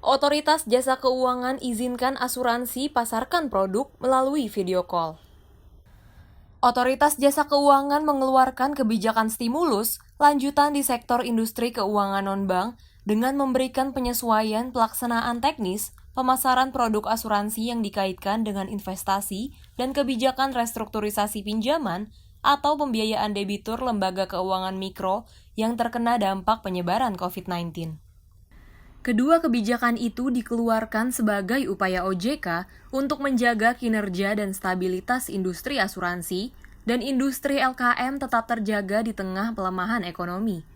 Otoritas Jasa Keuangan izinkan asuransi pasarkan produk melalui video call. Otoritas Jasa Keuangan mengeluarkan kebijakan stimulus lanjutan di sektor industri keuangan non-bank dengan memberikan penyesuaian pelaksanaan teknis pemasaran produk asuransi yang dikaitkan dengan investasi dan kebijakan restrukturisasi pinjaman atau pembiayaan debitur lembaga keuangan mikro yang terkena dampak penyebaran COVID-19. Kedua kebijakan itu dikeluarkan sebagai upaya OJK untuk menjaga kinerja dan stabilitas industri asuransi dan industri LKM tetap terjaga di tengah pelemahan ekonomi.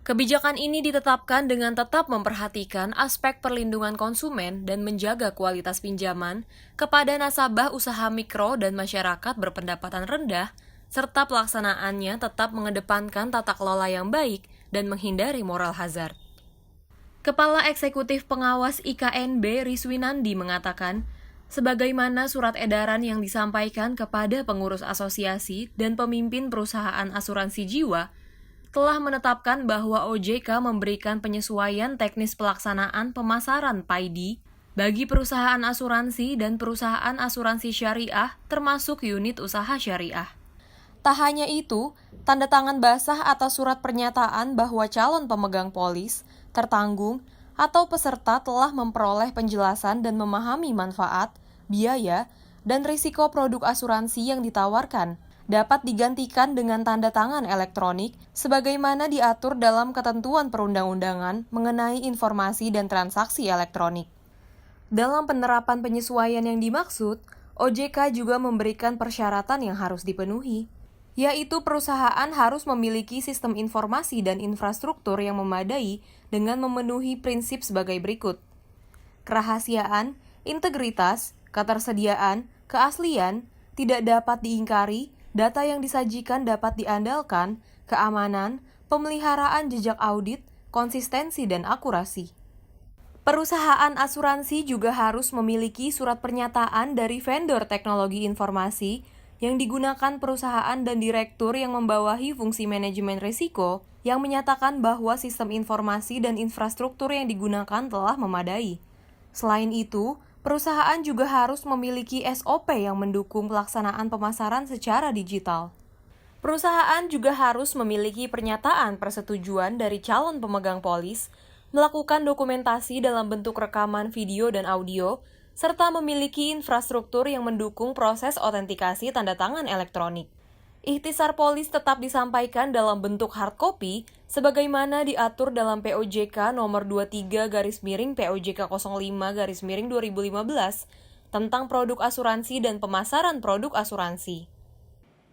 Kebijakan ini ditetapkan dengan tetap memperhatikan aspek perlindungan konsumen dan menjaga kualitas pinjaman kepada nasabah usaha mikro dan masyarakat berpendapatan rendah, serta pelaksanaannya tetap mengedepankan tata kelola yang baik dan menghindari moral hazard. Kepala Eksekutif Pengawas IKNB Rizwinandi mengatakan, sebagaimana surat edaran yang disampaikan kepada pengurus asosiasi dan pemimpin perusahaan asuransi jiwa, telah menetapkan bahwa OJK memberikan penyesuaian teknis pelaksanaan pemasaran PAID bagi perusahaan asuransi dan perusahaan asuransi syariah termasuk unit usaha syariah. Tak hanya itu, tanda tangan basah atas surat pernyataan bahwa calon pemegang polis, tertanggung, atau peserta telah memperoleh penjelasan dan memahami manfaat, biaya, dan risiko produk asuransi yang ditawarkan, dapat digantikan dengan tanda tangan elektronik sebagaimana diatur dalam ketentuan perundang-undangan mengenai informasi dan transaksi elektronik. Dalam penerapan penyesuaian yang dimaksud, OJK juga memberikan persyaratan yang harus dipenuhi, yaitu perusahaan harus memiliki sistem informasi dan infrastruktur yang memadai dengan memenuhi prinsip sebagai berikut: kerahasiaan, integritas, ketersediaan, keaslian, tidak dapat diingkari, data yang disajikan dapat diandalkan, keamanan, pemeliharaan jejak audit, konsistensi, dan akurasi. Perusahaan asuransi juga harus memiliki surat pernyataan dari vendor teknologi informasi yang digunakan perusahaan dan direktur yang membawahi fungsi manajemen risiko yang menyatakan bahwa sistem informasi dan infrastruktur yang digunakan telah memadai. Selain itu, perusahaan juga harus memiliki SOP yang mendukung pelaksanaan pemasaran secara digital. Perusahaan juga harus memiliki pernyataan persetujuan dari calon pemegang polis, melakukan dokumentasi dalam bentuk rekaman video dan audio, serta memiliki infrastruktur yang mendukung proses autentikasi tanda tangan elektronik. Ikhtisar polis tetap disampaikan dalam bentuk hard copy sebagaimana diatur dalam POJK nomor 23/POJK 05/2015 tentang produk asuransi dan pemasaran produk asuransi.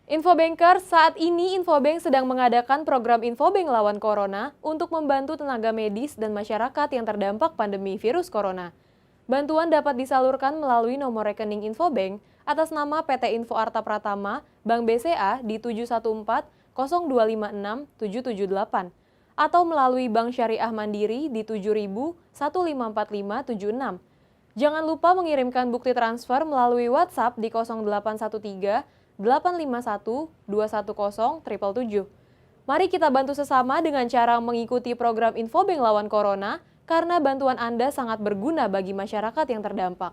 Infobanker, saat ini Infobank sedang mengadakan program Infobank lawan Corona untuk membantu tenaga medis dan masyarakat yang terdampak pandemi virus corona. Bantuan dapat disalurkan melalui nomor rekening Infobank atas nama PT Info Arta Pratama, Bank BCA di 714-0256-778 atau melalui Bank Syariah Mandiri di 7000-154576. Jangan lupa mengirimkan bukti transfer melalui WhatsApp di 0813-851-210-777. Mari kita bantu sesama dengan cara mengikuti program Infobank lawan Corona, karena bantuan Anda sangat berguna bagi masyarakat yang terdampak.